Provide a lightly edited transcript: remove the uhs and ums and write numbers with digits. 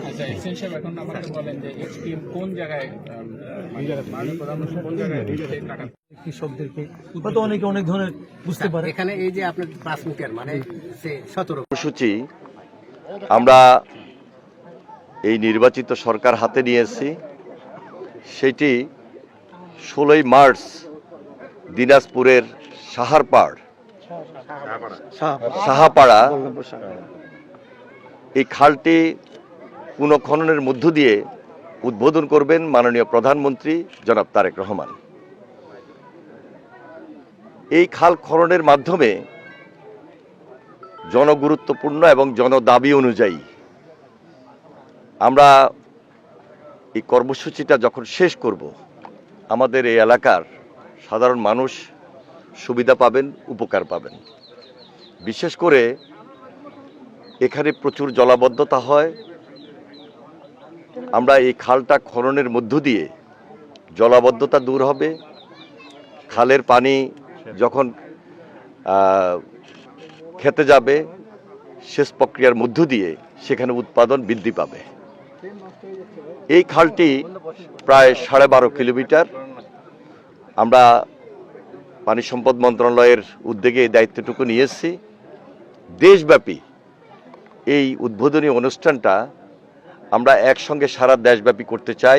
আচ্ছা, এসএন সাহেব এখন আমাকে বলেন যে এসপিএম কোন জায়গায় মাননীয় প্রধানমন্ত্রী কোন জায়গায় কৃষকদেরকে হয়তো অনেকে অনেক ধরনের বুঝতে পারে। এখানে এই যে আপনার 5 মিটার মানে 17 কর্মসূচি আমরা এই নির্বাচিত সরকার হাতে নিয়েছি, সেটি 16ই মার্চ দিনাজপুরের সাহাপাড়া এই খালটি পুনঃখননের মধ্য দিয়ে উদ্বোধন করবেন মাননীয় প্রধানমন্ত্রী জনাব তারেক রহমান। এই খাল খননের মাধ্যমে জনগুরুত্বপূর্ণ এবং জনদাবি অনুযায়ী আমরা এই কর্মসূচিটা যখন শেষ করব, আমাদের এই এলাকার সাধারণ মানুষ সুবিধা পাবেন, উপকার পাবেন। বিশেষ করে এখানে প্রচুর জলাবদ্ধতা হয়। আমরা এই খালটা খননের মধ্য দিয়ে জলাবদ্ধতা দূর হবে, খালের পানি যখন খেতে যাবে সেচ প্রক্রিয়ার মধ্য দিয়ে সেখানে উৎপাদন বৃদ্ধি পাবে। এই খালটি প্রায় 12.5 কিলোমিটার। আমরা পানি সম্পদ মন্ত্রণালয়ের উদ্যোগে এই দায়িত্বটুকু নিয়েছি। দেশব্যাপী এই উদ্বোধনী অনুষ্ঠানটা আমরা একসঙ্গে সারা দেশব্যাপী করতে চাই।